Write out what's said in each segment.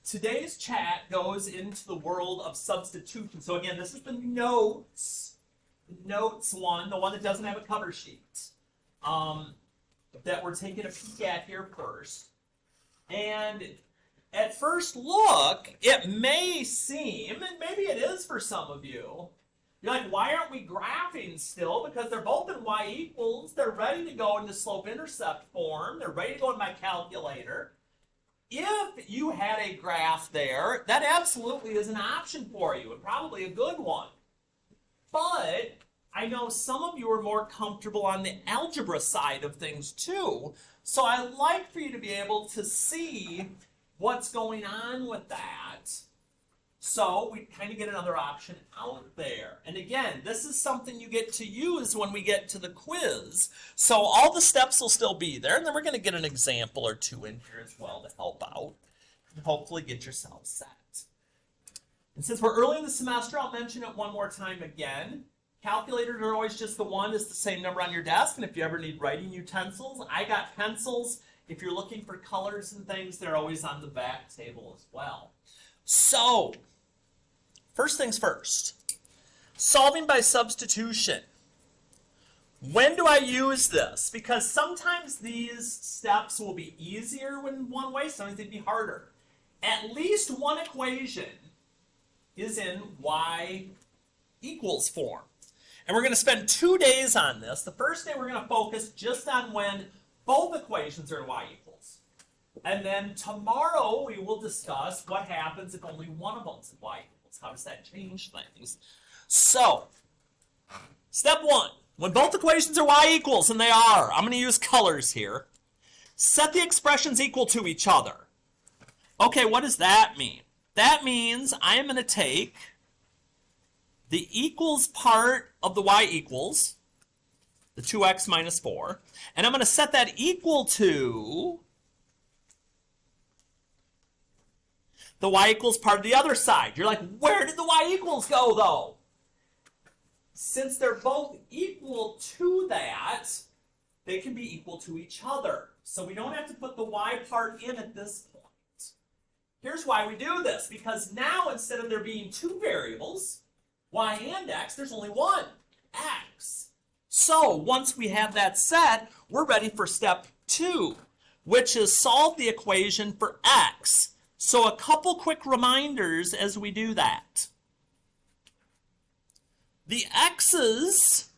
Today's chat goes into the world of substitution. So again, this is the notes one, the one that doesn't have a cover sheet, that we're taking a peek at here first. And at first look, it may seem, and maybe it is for some of you, you're like, why aren't we graphing still? Because they're both in y equals. They're ready to go into slope-intercept form. They're ready to go in my calculator. If you had a graph there, that absolutely is an option for you, and probably a good one. But I know some of you are more comfortable on the algebra side of things too. So I'd like for you to be able to see what's going on with that. So we kind of get another option out there. And again, this is something you get to use when we get to the quiz. So all the steps will still be there, and then we're going to get an example or two in here as well to help out and hopefully get yourself set. And since we're early in the semester, I'll mention it one more time again. Calculators are always just the one. It's the same number on your desk. And if you ever need writing utensils, I got pencils. If you're looking for colors and things, they're always on the back table as well. So, first things first, solving by substitution. When do I use this? Because sometimes these steps will be easier in one way, sometimes they'd be harder. At least one equation is in y equals form. And we're going to spend 2 days on this. The first day we're going to focus just on when both equations are in y equals. And then tomorrow we will discuss what happens if only one of them is in y equals. How does that change things? So, step one, when both equations are y equals, and they are, I'm going to use colors here, set the expressions equal to each other. Okay, what does that mean? That means I am going to take the equals part of the y equals, the 2x minus 4, and I'm going to set that equal to the y equals part of the other side. You're like, where did the y equals go, though? Since they're both equal to that, they can be equal to each other. So we don't have to put the y part in at this point. Here's why we do this. Because now, instead of there being two variables, y and x, there's only one, x. So once we have that set, we're ready for step 2, which is solve the equation for x. So a couple quick reminders as we do that. The x's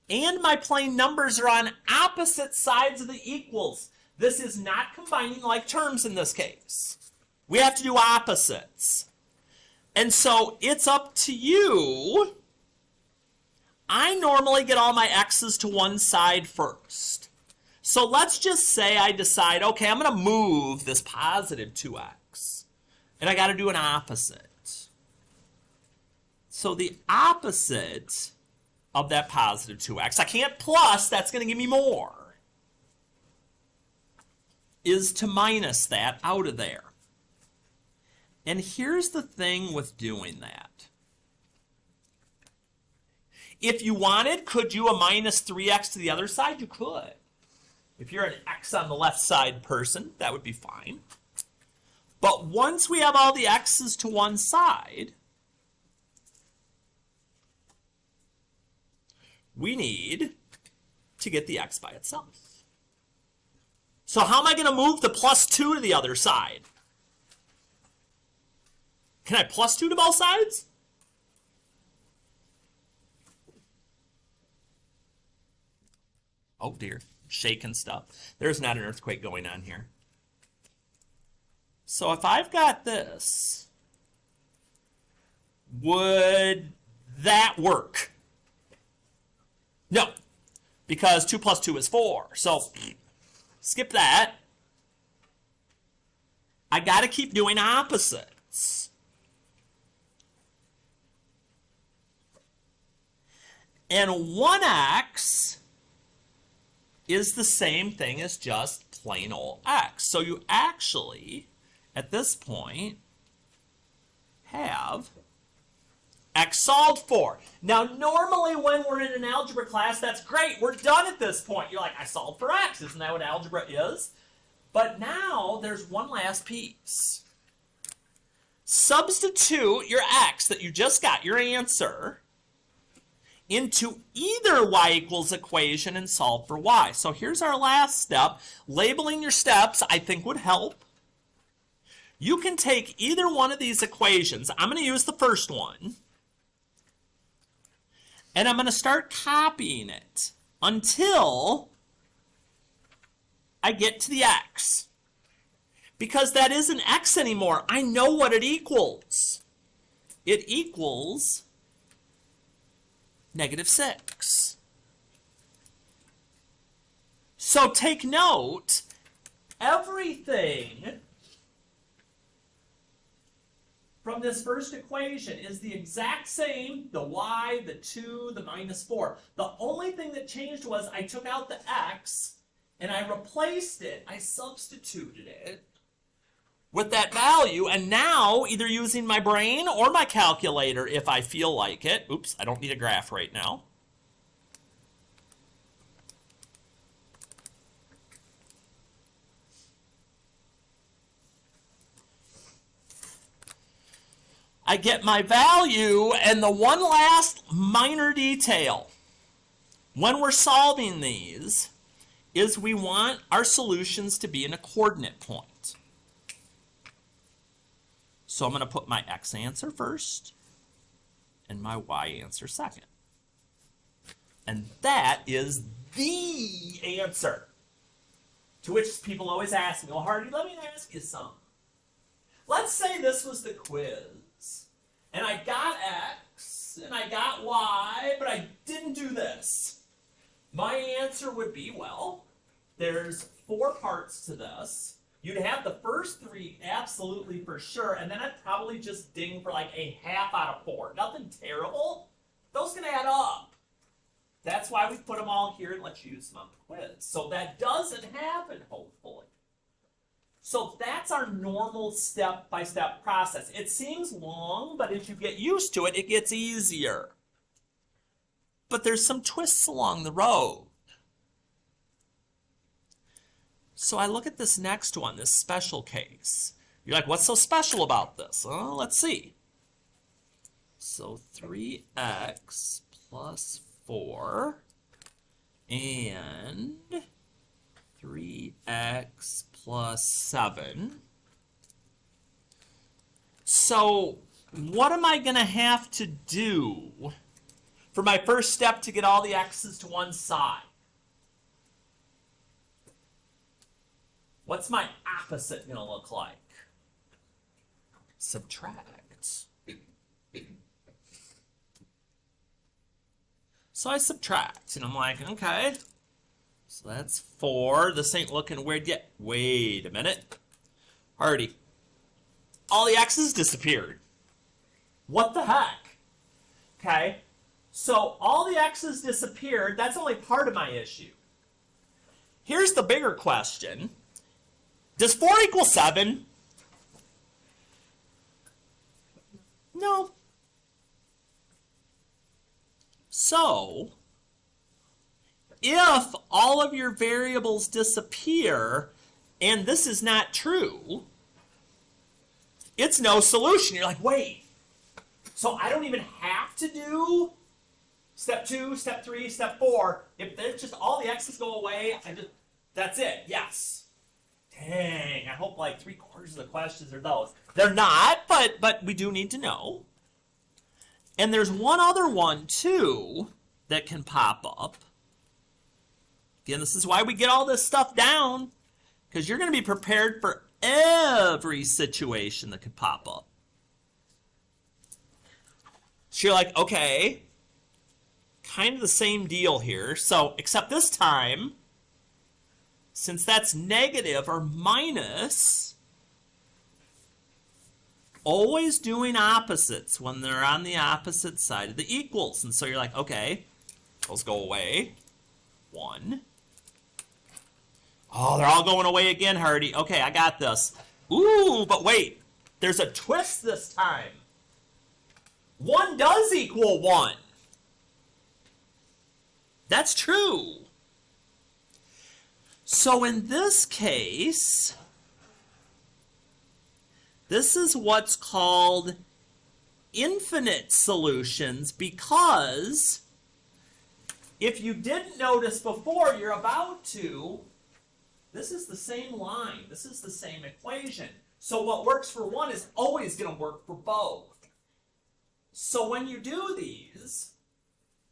and my plain numbers are on opposite sides of the equals. This is not combining like terms in this case. We have to do opposites. And so it's up to you. I normally get all my x's to one side first. So let's just say I decide, okay, I'm going to move this positive 2x. And I got to do an opposite. So the opposite of that positive 2x, I can't plus, that's going to give me more, is to minus that out of there. And here's the thing with doing that. If you wanted, could you a minus 3x to the other side? You could. If you're an x on the left side person, that would be fine. But once we have all the x's to one side, we need to get the x by itself. So how am I going to move the plus 2 to the other side? Can I plus 2 to both sides? Oh dear, shaking stuff. There's not an earthquake going on here. So if I've got this, would that work? No, because 2 plus 2 is 4. So skip that. I got to keep doing opposites. And 1x is the same thing as just plain old x. So you actually, at this point, have x solved for. Now, normally when we're in an algebra class, that's great. We're done at this point. You're like, I solved for x. Isn't that what algebra is? But now there's one last piece. substitute your x that you just got, your answer, into either y equals equation and solve for y. So here's our last step. Labeling your steps, I think, would help. You can take either one of these equations. I'm going to use the first one. And I'm going to start copying it until I get to the x. Because that isn't x anymore. I know what it equals. It equals -6. So take note, everything from this first equation is the exact same, the y, the 2, the -4. The only thing that changed was I took out the x and I replaced it, I substituted it with that value, and now either using my brain or my calculator if I feel like it. Oops, I don't need a graph right now. I get my value, and the one last minor detail when we're solving these is we want our solutions to be in a coordinate point. So I'm going to put my x answer first and my y answer second. And that is the answer. To which people always ask me, well, Hardy, let me ask you something. Let's say this was the quiz, and I got x, and I got y, but I didn't do this. My answer would be, well, there's 4 parts to this. You'd have the first 3 absolutely for sure, and then I'd probably just ding for like a half out of 4. Nothing terrible. Those can add up. That's why we put them all here and let you use them on the quiz. So that doesn't happen, hopefully. So that's our normal step-by-step process. It seems long, but as you get used to it, it gets easier. But there's some twists along the road. So I look at this next one, this special case. You're like, what's so special about this? Well, let's see. So 3x plus 4 and 3x plus 7. So what am I going to have to do for my first step to get all the x's to one side? What's my opposite going to look like? Subtract. So I subtract, and I'm like, okay, so that's 4. This ain't looking weird yet. Wait a minute. Hardy, all the x's disappeared. What the heck? Okay, so all the x's disappeared. That's only part of my issue. Here's the bigger question. Does 4 equal 7? No. So, if all of your variables disappear, and this is not true, it's no solution. You're like, wait, so I don't even have to do step 2, step 3, step 4. If there's just all the x's go away, that's it, yes. Dang, I hope like 3/4 of the questions are those. They're not, but we do need to know. And there's one other one, too, that can pop up. Again, this is why we get all this stuff down, because you're going to be prepared for every situation that could pop up. So you're like, okay, kind of the same deal here. So, except this time, since that's negative or minus, always doing opposites when they're on the opposite side of the equals. And so you're like, okay, those go away. 1. Oh, they're all going away again, Hardy. Okay, I got this. Ooh, but wait, there's a twist this time. 1 does equal 1. That's true. So in this case, This is what's called infinite solutions, because if you didn't notice before, you're about to. This is the same line. This is the same equation. So what works for one is always going to work for both. So when you do these,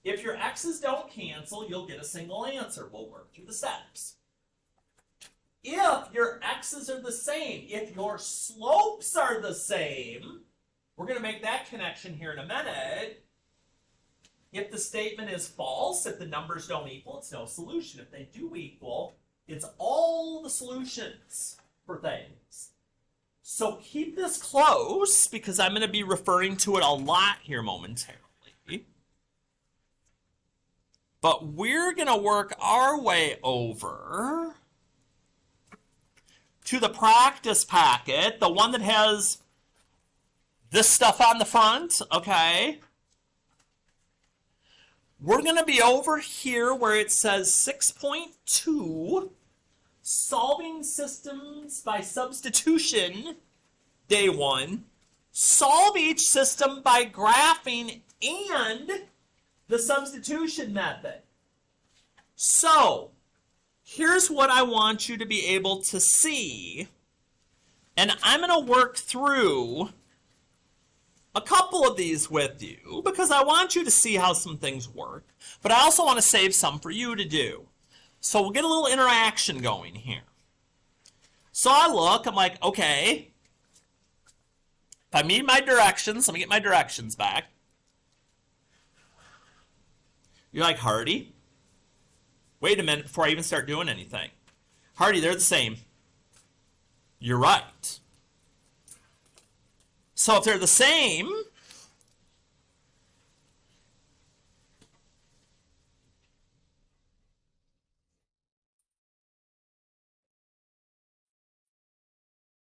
if your x's don't cancel, you'll get a single answer. We'll work through the steps. If your x's are the same, if your slopes are the same, we're going to make that connection here in a minute. If the statement is false, if the numbers don't equal, it's no solution. If they do equal, it's all the solutions for things. So keep this close, because I'm going to be referring to it a lot here momentarily. But we're going to work our way over to the practice packet, the one that has this stuff on the front, okay? We're going to be over here where it says 6.2, solving systems by substitution, day 1. Solve each system by graphing and the substitution method. So, here's what I want you to be able to see. And I'm going to work through a couple of these with you because I want you to see how some things work. But I also want to save some for you to do. So we'll get a little interaction going here. So I look, I'm like, okay, if I meet my directions, let me get my directions back. You're like, Hardy, wait a minute before I even start doing anything. Hardy, they're the same. You're right. So if they're the same,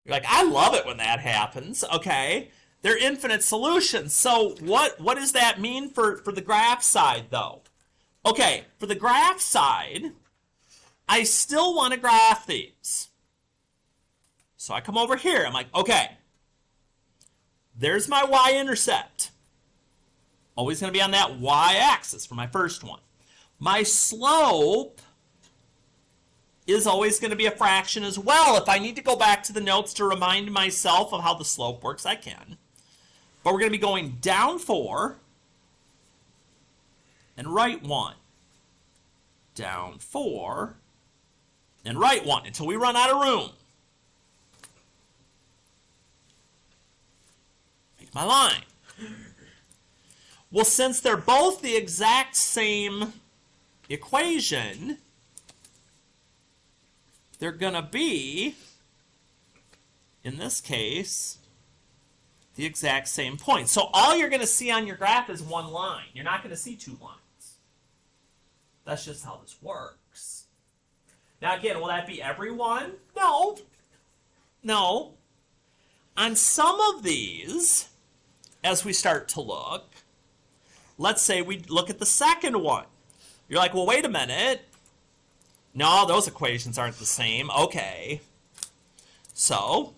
you're like, I love it when that happens. Okay, they're infinite solutions. So what does that mean for the graph side, though? Okay, for the graph side, I still want to graph these. So I come over here. I'm like, okay, there's my y-intercept. Always going to be on that y-axis for my first one. My slope is always going to be a fraction as well. If I need to go back to the notes to remind myself of how the slope works, I can. But we're going to be going down 4 and right 1. Down 4 and right 1 until we run out of room. Make my line. Well, since they're both the exact same equation, they're going to be, in this case, the exact same point. So all you're going to see on your graph is one line. You're not going to see two lines. That's just how this works. Now again, will that be every one? No. No. On some of these, as we start to look, let's say we look at the second one. You're like, well, wait a minute. No, those equations aren't the same. Okay. So,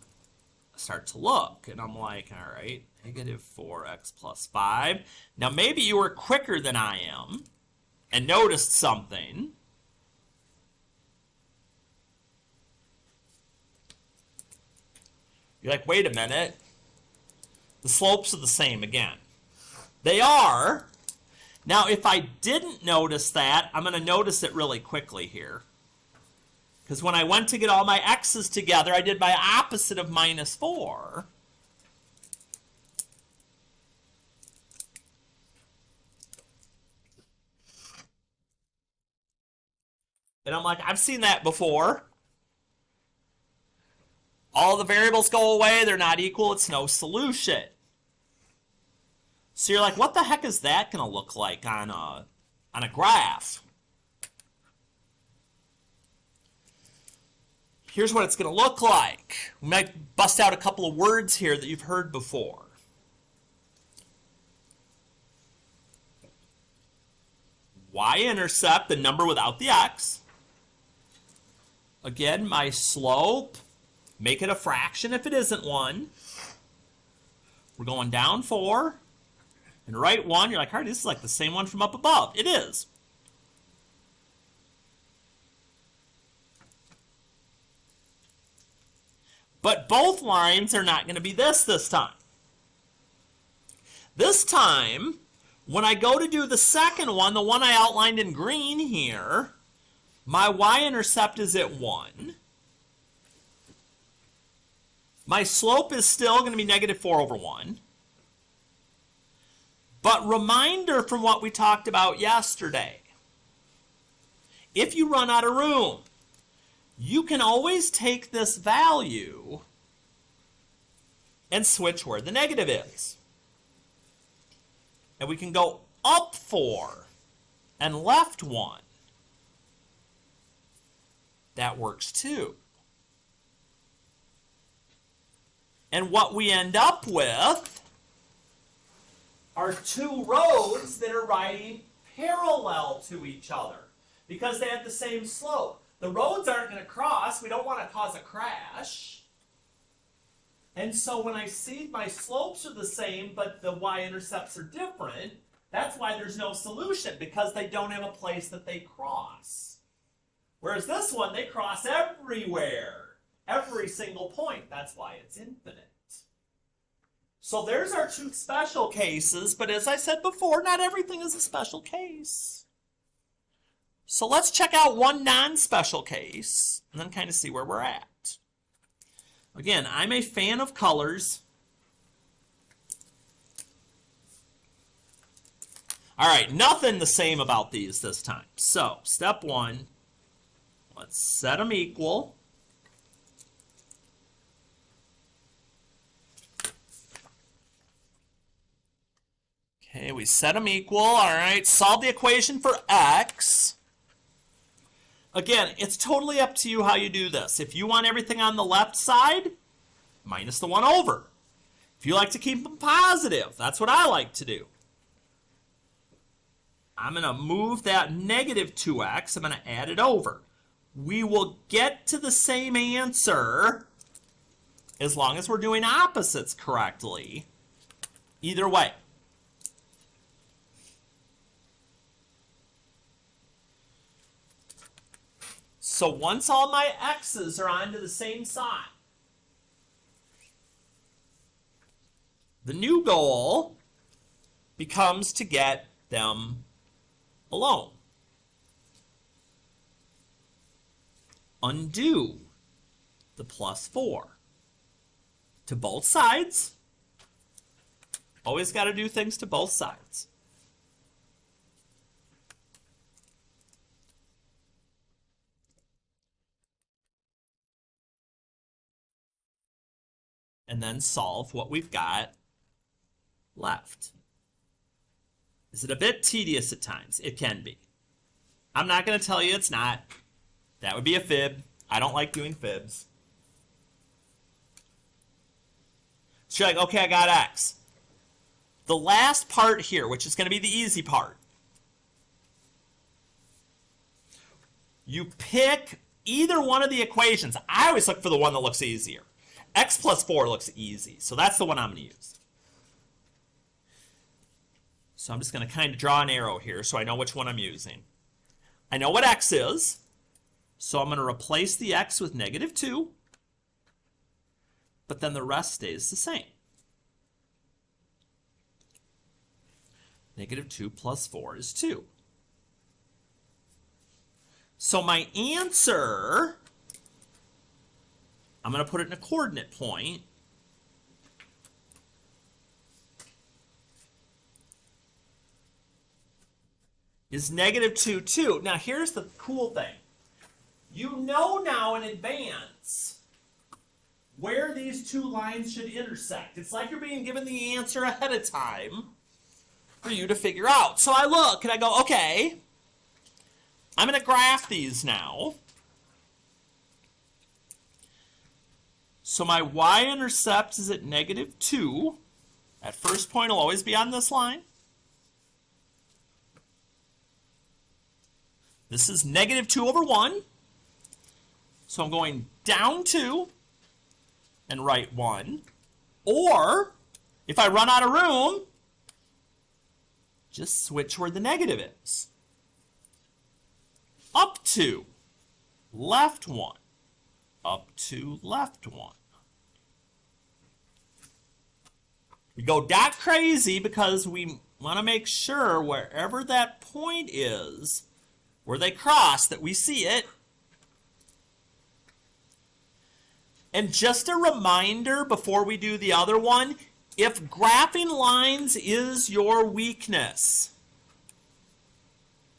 I start to look, and I'm like, all right, negative 4x plus 5. Now, maybe you were quicker than I am and noticed something. You're like, wait a minute. The slopes are the same again. They are. Now, if I didn't notice that, I'm going to notice it really quickly here. Because when I went to get all my x's together, I did my opposite of minus 4. And I'm like, I've seen that before. All the variables go away, they're not equal, it's no solution. So you're like, what the heck is that going to look like on a graph? Here's what it's going to look like. We might bust out a couple of words here that you've heard before. Y-intercept, the number without the x. Again, my slope, make it a fraction if it isn't one. We're going down 4 and right 1. You're like, Hardy, this is like the same one from up above. It is. But both lines are not going to be this time. This time, when I go to do the second one, the one I outlined in green here, my y-intercept is at 1. My slope is still going to be negative 4 over 1. But reminder from what we talked about yesterday, if you run out of room, you can always take this value and switch where the negative is. And we can go up 4 and left 1. That works too. And what we end up with are two roads that are riding parallel to each other because they have the same slope. The roads aren't going to cross. We don't want to cause a crash. And so when I see my slopes are the same, but the y-intercepts are different, that's why there's no solution, because they don't have a place that they cross. Whereas this one, they cross everywhere, every single point. That's why it's infinite. So there's our two special cases, but as I said before, not everything is a special case. So let's check out one non-special case and then kind of see where we're at. Again, I'm a fan of colors. All right, nothing the same about these this time. So, step 1, let's set them equal. Okay, we set them equal. All right, solve the equation for x. Again, it's totally up to you how you do this. If you want everything on the left side, minus the 1 over. If you like to keep them positive, that's what I like to do. I'm going to move that negative 2x. I'm going to add it over. We will get to the same answer as long as we're doing opposites correctly. Either way. So once all my x's are onto the same side, the new goal becomes to get them alone. Undo the plus 4 to both sides. Always got to do things to both sides. And then solve what we've got left. Is it a bit tedious at times? It can be. I'm not going to tell you it's not. That would be a fib. I don't like doing fibs. So you're like, okay, I got x. The last part here, which is going to be the easy part, you pick either one of the equations. I always look for the one that looks easier. X plus 4 looks easy, so that's the one I'm going to use. So I'm just going to kind of draw an arrow here so I know which one I'm using. I know what x is, so I'm going to replace the x with negative 2, but then the rest stays the same. Negative 2 plus 4 is 2. So my answer, I'm going to put it in a coordinate point. Is negative 2, 2. Now here's the cool thing. You know now in advance where these two lines should intersect. It's like you're being given the answer ahead of time for you to figure out. So I look and I go, okay, I'm going to graph these now. So my y-intercept is at negative 2. That first point will always be on this line. This is negative 2 over 1. So I'm going down 2 and right 1. Or, If I run out of room, just switch where the negative is. Up 2, left 1, up 2, left 1. We go dot crazy because we want to make sure wherever that point is, where they cross, that we see it. And just a reminder before we do the other one, if graphing lines is your weakness,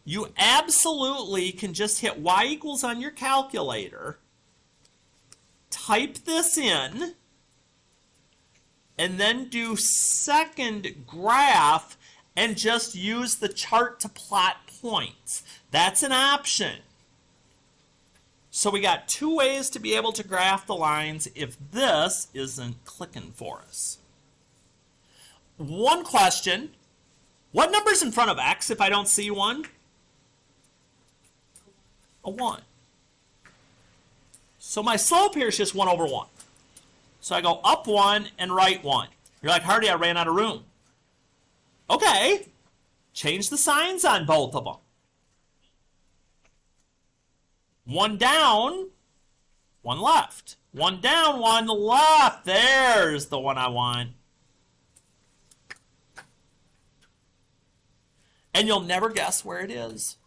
you absolutely can just hit y equals on your calculator, type this in, and then do second graph and just use the chart to plot points. That's an option. So we got 2 ways to be able to graph the lines if this isn't clicking for us. One question, what number's in front of x if I don't see one? A 1. So my slope here is just 1 over 1. So I go up 1 and right 1. You're like, Hardy, I ran out of room. Okay, change the signs on both of them. 1 down, 1 left. 1 down, 1 left. There's the one I want. And you'll never guess where it is.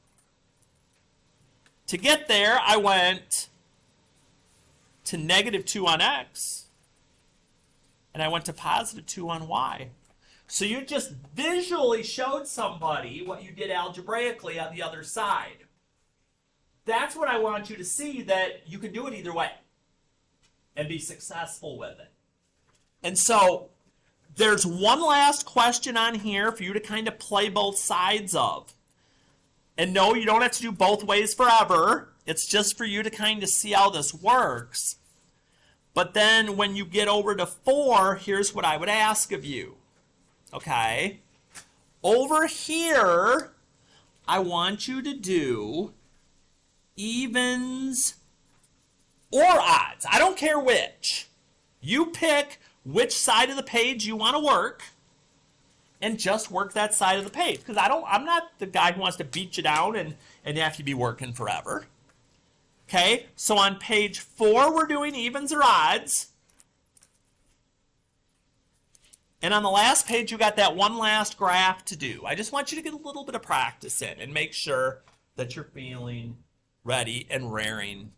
To get there, I went to -2 on x, and I went to +2 on y. So you just visually showed somebody what you did algebraically on the other side. That's what I want you to see, that you can do it either way and be successful with it. And so there's one last question on here for you to kind of play both sides of. And no, you don't have to do both ways forever. It's just for you to kind of see how this works. But then when you get over to 4, here's what I would ask of you. Okay? Over here, I want you to do evens or odds. I don't care which. You pick which side of the page you want to work and just work that side of the page. Because I'm not the guy who wants to beat you down and have you be working forever. Okay, so on page 4, we're doing evens or odds. And on the last page, you got that one last graph to do. I just want you to get a little bit of practice in and make sure that you're feeling ready and raring